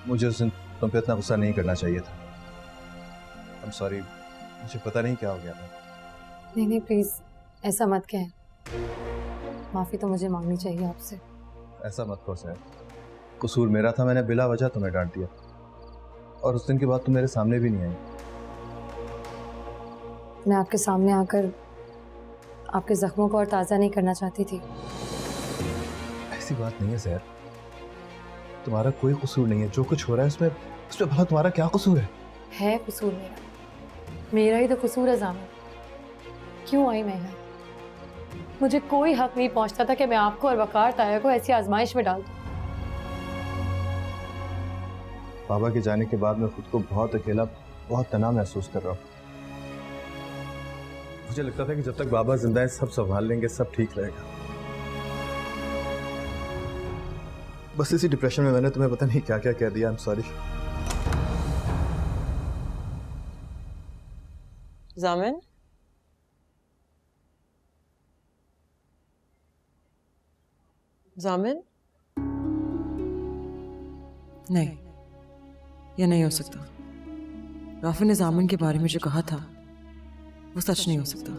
मुझे उस दिन तुम पे इतना गुस्सा नहीं करना चाहिए था। I'm sorry, मुझे पता नहीं क्या हो गया था। नहीं नहीं प्लीज ऐसा मत कहें, माफी तो मुझे मांगनी चाहिए आपसे। ऐसा मत करो सर, कसूर मेरा था, मैंने बिला वजह तुम्हें डांट दिया और उस दिन के बाद तुम मेरे सामने भी नहीं आई। मैं आपके सामने आकर आपके जख्मों को और ताज़ा नहीं करना चाहती थी। ऐसी बात नहीं है सर, तुम्हारा कोई कसूर नहीं है। जो कुछ हो रहा है उसमें भला तुम्हारा क्या कसूर है? कसूर मेरा ही तो कसूर है जामिन। क्यों आई मैं यहाँ? मुझे कोई हक नहीं पहुंचता था कि मैं आपको और वकार ताया को ऐसी आजमाइश में डाल दूं। बाबा के जाने के बाद मैं खुद को बहुत अकेला, बहुत तनाव महसूस कर रहा हूँ। मुझे लगता था कि जब तक बाबा जिंदा है सब संभाल लेंगे, सब ठीक रहेगा। बस इसी डिप्रेशन में मैंने तुम्हें पता नहीं क्या क्या कह दिया। I am sorry. जामिन, जामिन, नहीं, यह नहीं हो सकता। राफी ने जामिन के बारे में जो कहा था वो सच नहीं हो सकता।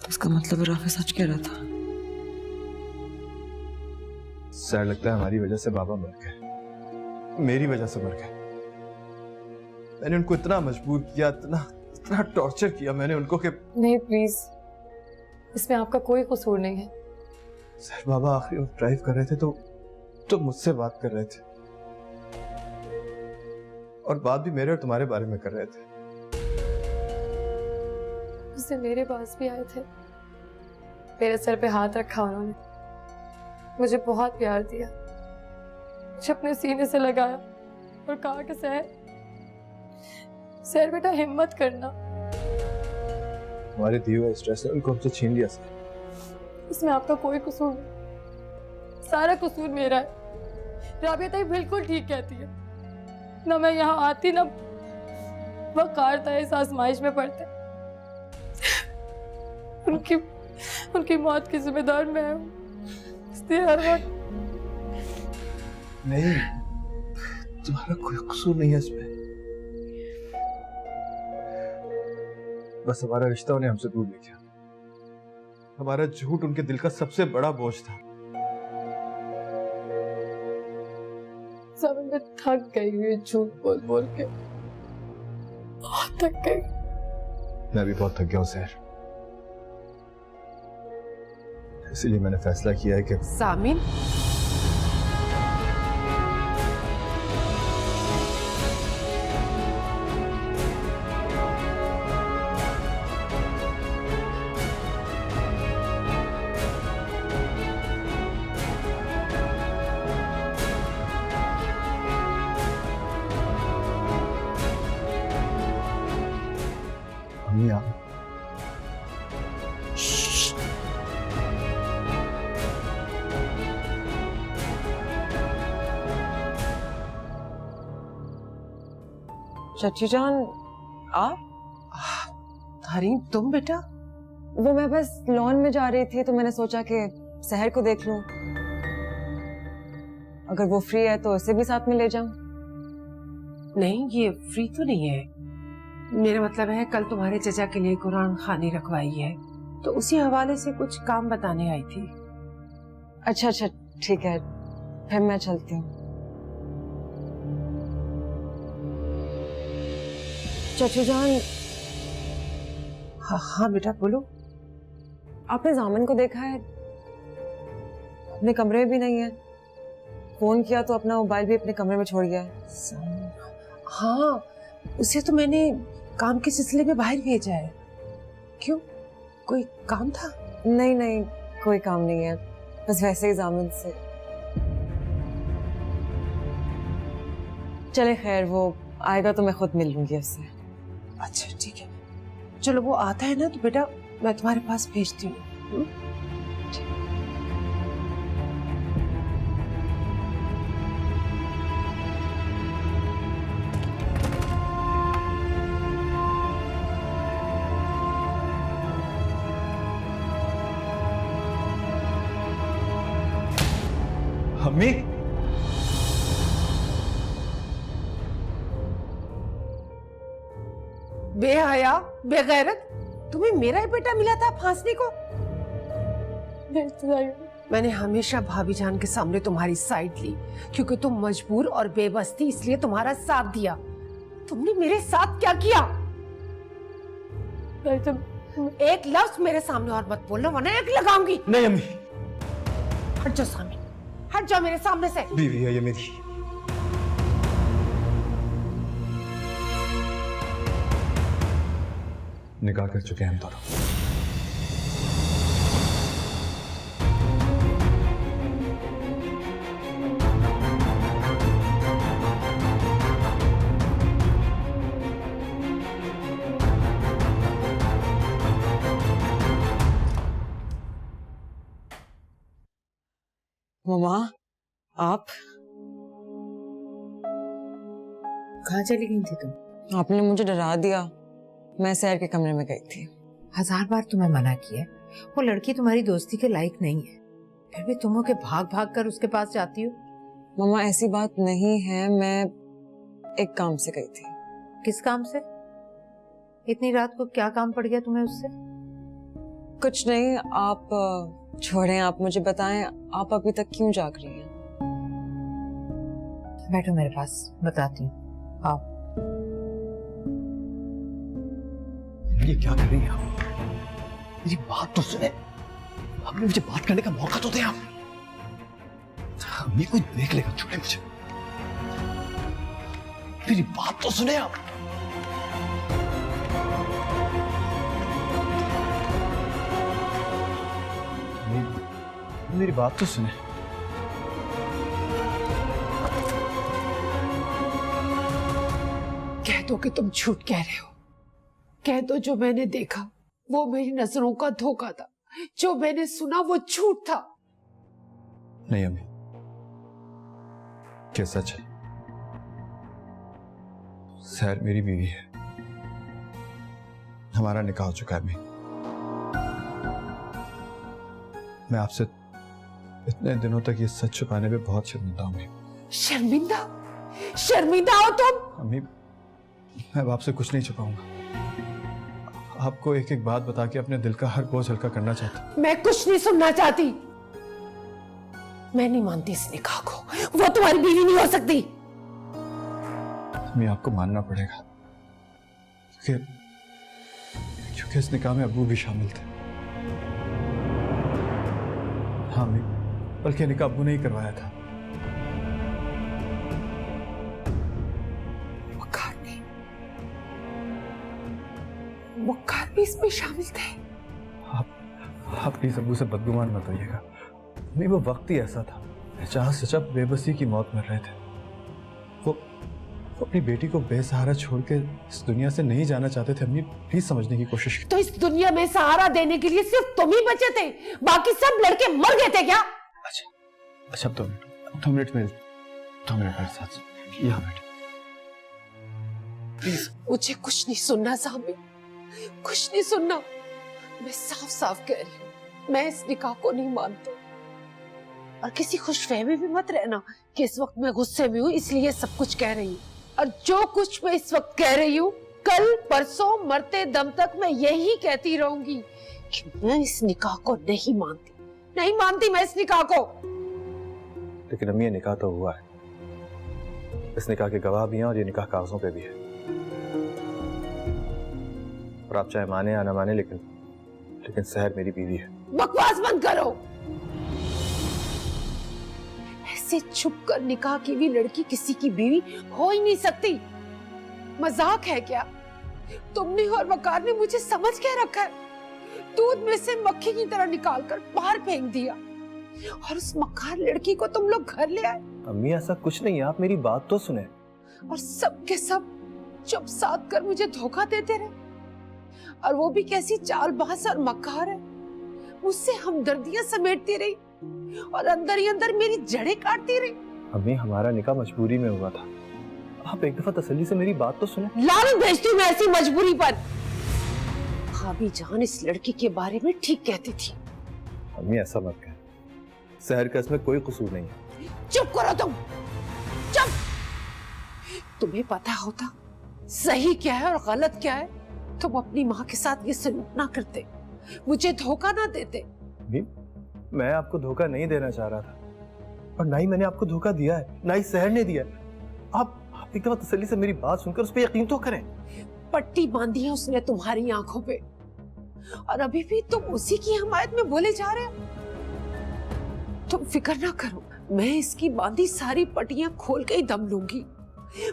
इसका मतलब राफी सच कह रहा था। सर लगता है हमारी वजह से बाबा मर गए, मेरी वजह से मर गए। मैंने उनको इतना मजबूर किया, इतना टॉर्चर किया मैंने उनको कि नहीं प्लीज, इसमें आपका कोई कसूर नहीं है। सर बाबा आखिरी वक्त ड्राइव कर रहे थे तो मुझसे बात कर रहे थे और बात भी मेरे और तुम्हारे बारे में कर रहे थे। उससे मेरे पास भी आए थे, मेरे सर पे हाथ रखा उन्होंने, मुझे बहुत प्यार दिया, मुझे अपने सीने से लगाया और कहा कि सर बेटा हिम्मत करना। हमारे दिए हुए स्ट्रेस ने उनको हमसे छीन लिया सर। इसमें आपका कोई कसूर नहीं, सारा कसूर मेरा है। राबिया ताई बिल्कुल ठीक कहती है, ना मैं यहाँ आती ना वकार ताई इस आजमाइश में पड़ते। उनकी मौत की जिम्मेदार मैं हूँ, इसलिए हर वक्त। नहीं, तुम्हारा कोई कसूर नहीं है इसमें। बस हमारा रिश्ता उन्हें हमसे दूर ले गया। हमारा झूठ उनके दिल का सबसे बड़ा बोझ था। सब मैं थक गई हुई झूठ बोल बोल के, बहुत थक गई। मैं भी बहुत थक गया हूँ सर, इसीलिए मैंने फैसला किया है कि सामिन, अम्मी आप चाची जान, आप? हरीम, तुम बेटा? वो मैं बस लॉन में जा रही थी तो मैंने सोचा कि सहर को देख लूं, अगर वो फ्री है तो उसे भी साथ में ले जाऊं। नहीं, ये फ्री तो नहीं है। मेरा मतलब है कल तुम्हारे चचा के लिए कुरान खानी रखवाई है, तो उसी हवाले से कुछ काम बताने आई थी। अच्छा अच्छा ठीक है, फिर मैं चलती हूँ। चाची जान। हाँ बेटा बोलो। आपने जामिन को देखा है? अपने कमरे में भी नहीं है। फोन किया तो अपना मोबाइल भी अपने कमरे में छोड़ गया है। हाँ, उसे तो मैंने काम के सिलसिले में बाहर भेजा है। क्यों, कोई काम था? नहीं नहीं, कोई काम नहीं है, बस वैसे ही जामिन से। चले खैर, वो आएगा तो मैं खुद मिल लूंगी उससे। अच्छा ठीक है, चलो वो आता है ना तो बेटा मैं तुम्हारे पास भेजती हूँ। अम्मी, बेहया, बेगैरत, तुम्हें मेरा ही बेटा मिला था फांसने को। मैंने हमेशा भाभी जान के सामने तुम्हारी साइड ली, क्योंकि तुम मजबूर और बेबस थी, इसलिए तुम्हारा साथ दिया। तुमने मेरे साथ क्या किया? एक लफ्ज मेरे सामने और मत बोलना, वरना एक लगाऊंगी। नहीं अम्मी, हट जाओ सामने, हट जाओ मेरे सामने से। बीवी है ये मेरी। निकाह कर चुके हैं हम दोनों। मम्मा, आप कहाँ चली गई थी तुम? आपने मुझे डरा दिया। मैं सैर के कमरे में गई थी। 1000 बार तुम्हें मना किया, वो लड़की तुम्हारी दोस्ती के लायक नहीं है, फिर भी तुम के भाग भाग कर उसके पास जाती हो। मम्मा ऐसी बात नहीं है, मैं एक काम से गई थी। किस काम से? इतनी रात को क्या काम पड़ गया तुम्हें उससे? कुछ नहीं, आप छोड़ें, आप मुझे बताएं, आप अभी तक क्यों जाग रही हैं? बैठो मेरे पास, बताती हूँ। आओ। ये क्या कर रही हैं आप? मेरी बात तो सुने, आपने मुझे बात करने का मौका तो दे। आप अम्मी कोई देख लेगा, छोड़े मुझे। मेरी बात तो सुने आप। मेरी बात तो सुने। कह दो कि तुम झूठ कह रहे हो। कह दो जो मैंने देखा वो मेरी नजरों का धोखा था, जो मैंने सुना वो झूठ था। नहीं अम्मी, क्या सच है? सैर मेरी बीवी है, हमारा निकाह हो चुका है। अम्मी, मैं आपसे इतने दिनों तक ये सच छुपाने पे बहुत शर्मिंदा हूं। शर्मिंदा? शर्मिंदा हो तुम? अम्मी, मैं अब आपसे कुछ नहीं छुपाऊंगा। आपको एक एक बात बता के अपने दिल का हर बोझ हल्का करना चाहता हूं। मैं कुछ नहीं सुनना चाहती। मैं नहीं मानती इस निकाह को, वो तुम्हारी बीवी नहीं हो सकती। अम्मी, आपको मानना पड़ेगा, क्योंकि इस निकाह में अब्बू भी शामिल थे। हाँ अम्मी, बल्कि निकाह अब्बू ने ही करवाया था। वकार भी इसमें शामिल थे। आप प्लीज अब्बू से बदगुमान मत होइएगा। नहीं, वो वक्त ही ऐसा था, जहां सचा बेबसी की मौत मर रहे थे। वो अपनी बेटी को बेसहारा छोड़ के इस दुनिया से नहीं जाना चाहते थे। अम्मी प्लीज समझने की कोशिश कीजिए। तो इस दुनिया में सहारा देने के लिए सिर्फ तुम ही बचे थे, बाकी सब लड़के मर गए थे क्या? अच्छा, 2 मिनट मेरे साथ यहाँ बैठे प्लीज। मुझे कुछ नहीं सुनना साहब, कुछ नहीं सुनना। मैं साफ साफ कह रही हूँ, मैं इस निकाह को नहीं मानती। और किसी खुशफहमी भी मत रहना कि इस वक्त मैं गुस्से में हूँ इसलिए सब कुछ कह रही हूँ। और जो कुछ मैं इस वक्त कह रही हूँ, कल परसों मरते दम तक मैं यही कहती रहूंगी कि मैं इस निकाह को नहीं मानती, नहीं मानती मैं इस निकाह को। लेकिन अम्मी, ये निकाह तो हुआ है, इस निकाह के गवाह भी हैं और ये निकाह कागजों पे भी है। और आप चाहे माने या ना माने, लेकिन सहर मेरी बीवी है। बकवास बंद करो। ऐसे छुप कर निकाह की भी लड़की किसी की बीवी हो ही नहीं सकती। मजाक है क्या? तुमने और वकार ने मुझे समझ के रखा है। दूध में से मक्खी की तरह निकाल कर बाहर फेंक दिया और उस मक्कार लड़की को तुम लोग घर ले आए। अम्मी, ऐसा कुछ नहीं है, आप मेरी बात तो सुने। और सब के सब चुप साध कर मुझे धोखा देते रहे। और वो भी कैसी चालबाज और मक्कार है, मुझसे हमदर्दियां समेटती रही और अंदर ही अंदर मेरी जड़ें काटती रही। अम्मी, हमारा निकाह मजबूरी में हुआ था, आप एक दफा तसल्ली से मेरी बात तो सुने। लानत भेजती हूँ मैं ऐसी मजबूरी पर। भाभी जान इस लड़की के बारे में ठीक कहती थी। अम्मी, ऐसा मत कह, सहर का इसमें कोई कसूर नहीं है। चुप करो तुम, चुप। तुम्हें पता होता सही क्या है और गलत क्या है, तुम अपनी माँ के साथ ये सलूक ना करते, मुझे धोखा ना देते। मैं आपको धोखा नहीं देना चाह रहा था, और ना ही मैंने आपको धोखा दिया है, ना ही सहर ने दिया है। आप एक दफा तसल्ली से मेरी बात सुनकर उस पर यकीन तो करें। पट्टी बांधी है उसने तुम्हारी आंखों पे, और अभी भी तुम उसी की हमायत में बोले जा रहे हो। तुम फिक्र ना करो, मैं इसकी बांधी सारी पट्टियां खोल के ही दम लूंगी।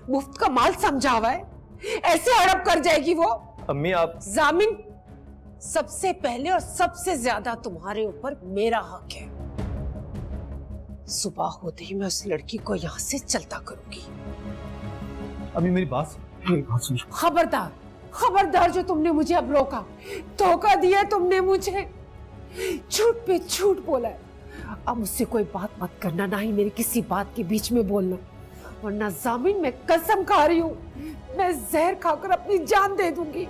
मुफ्त का माल समझा हुआ है, ऐसे हड़प कर जाएगी वो। अम्मी आप जामिन, सबसे पहले और सबसे ज्यादा तुम्हारे ऊपर मेरा हक है। सुबह होते ही मैं उस लड़की को यहां से चलता करूंगी। अम्मी मेरी बात सुनो। खबरदार, खबरदार, जो तुमने मुझे अब रोका, धोखा दिया तुमने मुझे, झूठ पे झूठ बोला है। अब मुझसे कोई बात मत करना, ना ही मेरी किसी बात के बीच में बोलना, वरना जामिन मैं कसम खा रही हूं, मैं जहर खाकर अपनी जान दे दूंगी।